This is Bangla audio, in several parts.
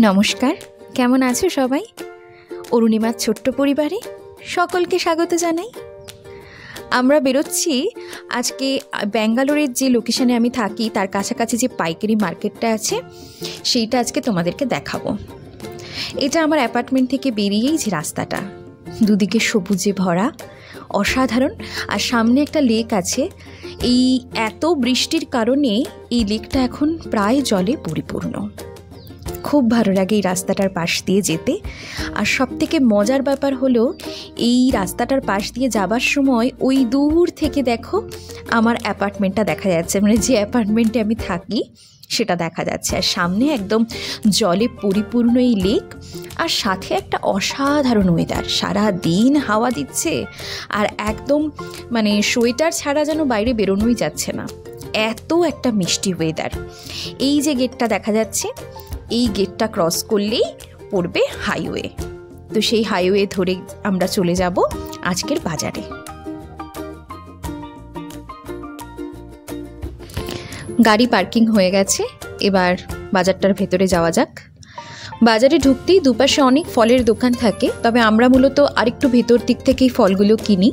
নমস্কার, কেমন আছো সবাই? অরুণিমার ছোট্ট পরিবারে সকলকে স্বাগত জানাই। আমরা বেরোচ্ছি আজকে ব্যাঙ্গালোরের যে লোকেশনে আমি থাকি তার কাছাকাছি যে পাইকারি মার্কেটটা আছে সেইটা আজকে তোমাদেরকে দেখাবো। এটা আমার অ্যাপার্টমেন্ট থেকে বেরিয়েই যে রাস্তাটা, দুদিকে সবুজে ভরা, অসাধারণ। আর সামনে একটা লেক আছে। এই এত বৃষ্টির কারণে এই লেকটা এখন প্রায় জলে পরিপূর্ণ। খুব ভালো লাগে এই রাস্তাটার পাশ দিয়ে যেতে। আর সবথেকে মজার ব্যাপার হলো এই রাস্তাটার পাশ দিয়ে যাবার সময় ওই দূর থেকে দেখো আমার অ্যাপার্টমেন্টটা দেখা যাচ্ছে, মানে যে অ্যাপার্টমেন্টে আমি থাকি সেটা দেখা যাচ্ছে। আর সামনে একদম জলে পরিপূর্ণ এই লেক, আর সাথে একটা অসাধারণ ওয়েদার। সারা দিন হাওয়া দিচ্ছে, আর একদম মানে সোয়েটার ছাড়া যেন বাইরে বেরোনোই যাচ্ছে না, এত একটা মিষ্টি ওয়েদার। এই যে গেটটা দেখা যাচ্ছে, এই গেটটা ক্রস করলেই পড়বে হাইওয়ে। তো সেই হাইওয়ে ধরে আমরা চলে যাব আজকের বাজারে। গাড়ি পার্কিং হয়ে গেছে, এবার বাজারটার ভেতরে যাওয়া যাক। বাজারে ঢুকতেই দুপাশে অনেক ফলের দোকান থাকে, তবে আমরা মূলত আরেকটু ভেতর দিক থেকেই ফলগুলো কিনি।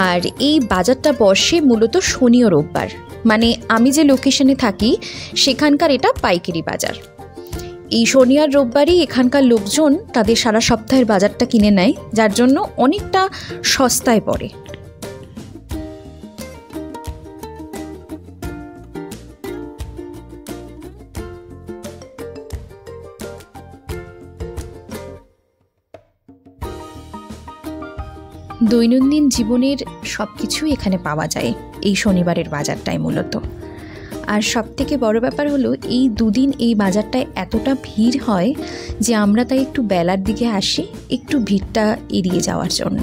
আর এই বাজারটা বসে মূলত শনি ও রোববার, মানে আমি যে লোকেশনে থাকি সেখানকার এটা পাইকারি বাজার। এই শনি আর রোববারই এখানকার লোকজন তাদের সারা সপ্তাহের বাজারটা কিনে নেয়, যার জন্য অনেকটা সস্তায় পড়ে। দৈনন্দিন জীবনের সব কিছুই এখানে পাওয়া যায় এই শনিবারের বাজারটায় মূলত। আর সবথেকে বড় ব্যাপার হলো এই দুদিন এই বাজারটায় এতটা ভিড় হয় যে আমরা তাই একটু বেলার দিকে আসি, একটু ভিড়টা এড়িয়ে যাওয়ার জন্য।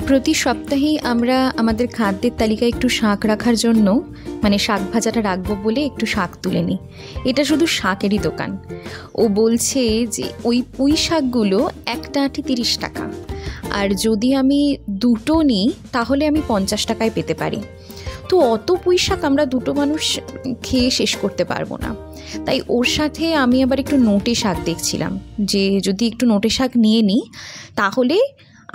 প্রতি সপ্তাহেই আমরা আমাদের খাদ্যের তালিকায় একটু শাক রাখার জন্য, মানে শাক ভাজাটা রাখবো বলে একটু শাক তুলে নিই। এটা শুধু শাকেরই দোকান। ও বলছে যে ওই পুঁই শাকগুলো একটা আঁটি 30 টাকা, আর যদি আমি দুটো নিই তাহলে আমি 50 টাকায় পেতে পারি। তো অত পুঁই শাক আমরা দুটো মানুষ খেয়ে শেষ করতে পারবো না। তাই ওর সাথে আমি আবার একটু নোটে শাক দেখছিলাম, যে যদি একটু নোটে শাক নিয়ে নিই তাহলে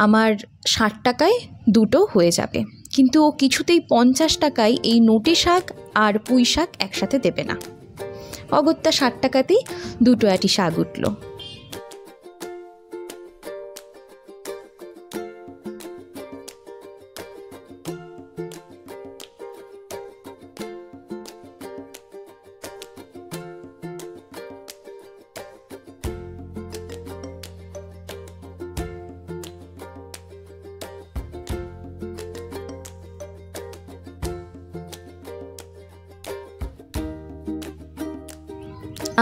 আমার 60 টাকায় দুটো হয়ে যাবে। কিন্তু ও কিছুতেই 50 টাকায় এই নোটে শাক আর পুঁই শাক একসাথে দেবে না। অগত্যা 60 টাকাতেই দুটো আঁটি শাক উঠল।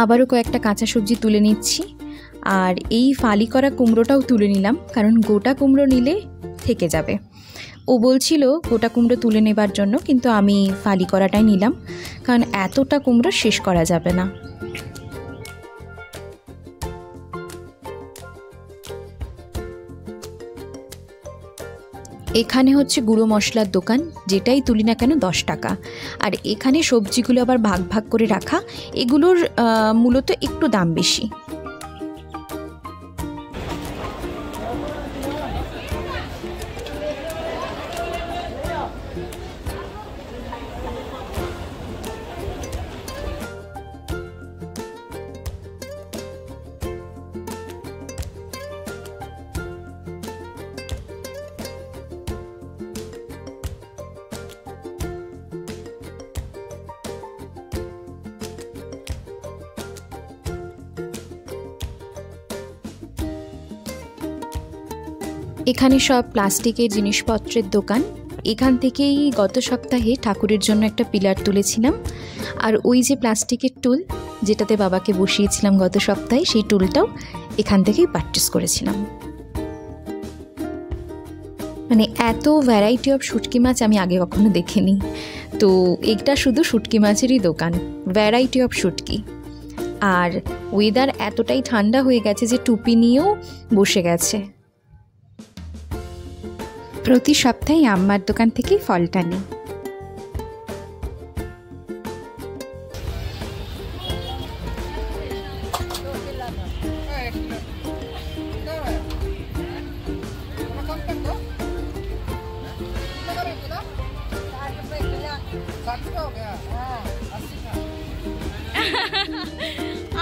আবারও কয়েকটা কাঁচা সবজি তুলে নিচ্ছি, আর এই ফালি করা কুমড়োটাও তুলে নিলাম, কারণ গোটা কুমড়ো নিলে থেকে যাবে। ও বলছিল গোটা কুমড়ো তুলে নেবার জন্য, কিন্তু আমি ফালি করাটাই নিলাম, কারণ এতটা কুমড়ো শেষ করা যাবে না। এখানে হচ্ছে গুঁড়ো মশলার দোকান, যেটাই তুলি না কেন 10 টাকা। আর এখানে সবজিগুলো আবার ভাগ ভাগ করে রাখা, এগুলোর মূলত একটু দাম বেশি। এখানে সব প্লাস্টিকের জিনিসপত্রের দোকান। এখান থেকেই গত সপ্তাহে ঠাকুরের জন্য একটা পিলার তুলেছিলাম, আর ওই যে প্লাস্টিকের টুল যেটাতে বাবাকে বসিয়েছিলাম গত সপ্তাহে, সেই টুলটাও এখান থেকেই পারচেস করেছিলাম। মানে এত ভ্যারাইটি অফ শুটকি মাছ আমি আগে কখনো দেখিনি। তো এটা শুধু শুটকি মাছেরই দোকান, ভ্যারাইটি অফ শুটকি। আর ওয়েদার এতটাই ঠান্ডা হয়ে গেছে যে টুপি নিয়েও বসে গেছে। প্রতি সপ্তাহে আম্মার দোকান থেকেই ফলটা নিই।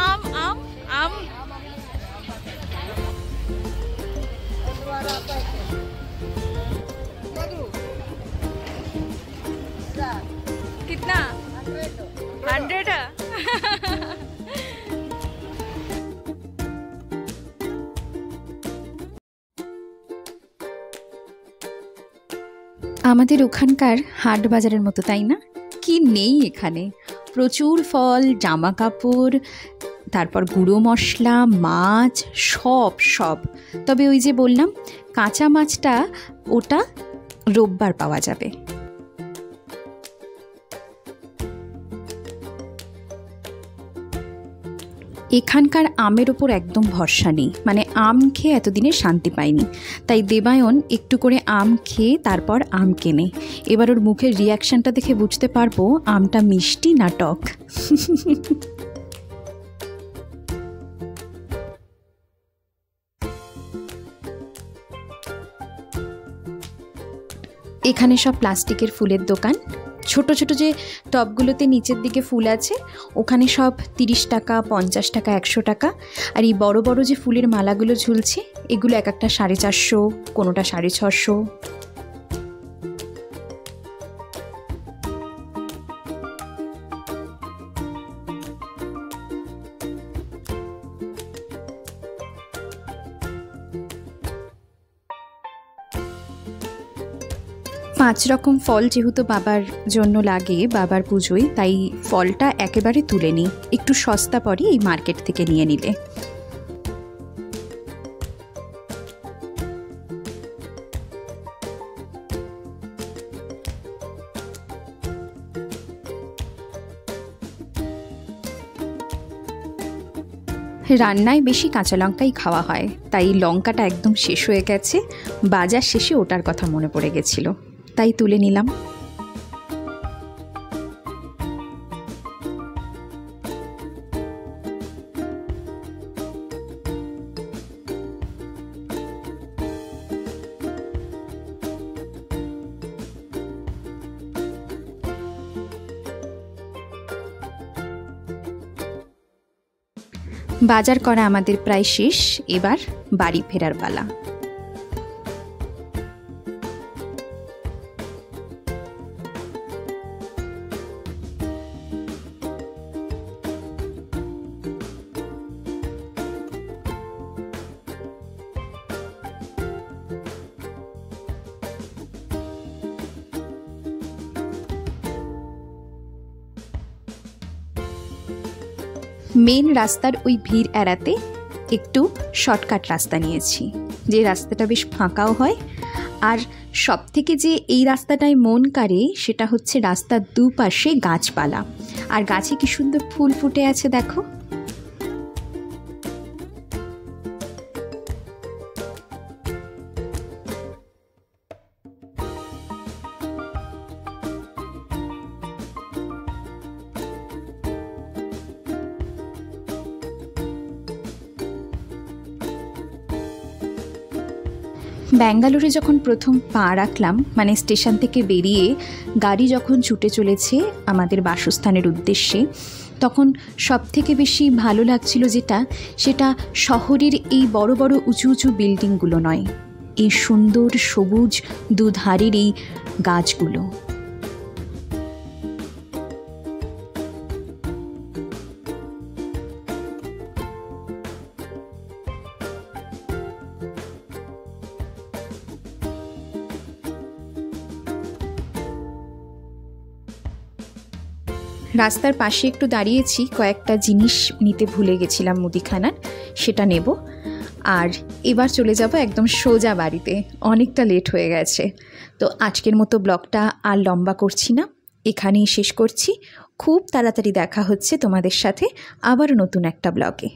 আম আম আম कितना 100 है। আমাদের ওখানকার হাট বাজারের মতো, তাই না? কি নেই এখানে! প্রচুর ফল, জামা কাপড়, তারপর গুঁড়ো মশলা, মাছ, সব। তবে ওই যে বললাম, কাঁচা মাছটা ওটা রোববার পাওয়া যাবে। এখানকার আমের ওপর একদম ভরসা নেই, মানে আম খেয়ে এতদিনে শান্তি পাইনি। তাই দেবায়ন একটু করে আম খেয়ে তারপর আম কেনে। এবার ওর মুখের রিয়াকশানটা দেখে বুঝতে পারবো আমটা মিষ্টি না টক। এখানে সব প্লাস্টিকের ফুলের দোকান। ছোট ছোট যে টবগুলোতে নিচের দিকে ফুল আছে, ওখানে সব 30 টাকা, 50 টাকা, 100 টাকা। আর এই বড় বড় যে ফুলের মালাগুলো ঝুলছে, এগুলো এক একটা 450, কোনোটা 650। পাঁচ রকম ফল যেহেতু বাবার জন্য লাগে, বাবার পুজোয়, তাই ফলটা একেবারে তুলে নিই। একটু সস্তা পড়ে এই মার্কেট থেকে নিয়ে নিলে। রান্নায় বেশি কাঁচা লঙ্কাই খাওয়া হয়, তাই লঙ্কাটা একদম শেষ হয়ে গেছে। বাজার শেষে ওটার কথা মনে পড়ে গেছিল, তাই তুলে নিলাম। বাজার করা আমাদের প্রায় শেষ, এবার বাড়ি ফেরার পালা। মেন রাস্তার ওই ভিড় এড়াতে একটু শর্টকাট রাস্তা নিয়েছি, যে রাস্তাটা বেশ ফাঁকাও হয়। আর সব থেকে যে এই রাস্তাটায় মন কাড়ে সেটা হচ্ছে রাস্তার দুপাশে গাছপালা, আর গাছে কি সুন্দর ফুল ফুটে আছে দেখো। ব্যাঙ্গালোরে যখন প্রথম পা রাখলাম, মানে স্টেশন থেকে বেরিয়ে গাড়ি যখন ছুটে চলেছে আমাদের বাসস্থানের উদ্দেশ্যে, তখন সব থেকে বেশি ভালো লাগছিল সেটা শহরের এই বড় বড় উঁচু উঁচু বিল্ডিংগুলো নয়, এই সুন্দর সবুজ দুধারের এই গাছগুলো। রাস্তার পাশে একটু দাঁড়িয়েছি, কয়েকটা জিনিস নিতে ভুলে গেছিলাম মুদিখানার, সেটা নেব। আর এবার চলে যাব একদম সোজা বাড়িতে, অনেকটা লেট হয়ে গেছে। তো আজকের মতো ব্লগটা আর লম্বা করছি না, এখানেই শেষ করছি। খুব তাড়াতাড়ি দেখা হচ্ছে তোমাদের সাথে আবার নতুন একটা ব্লগে।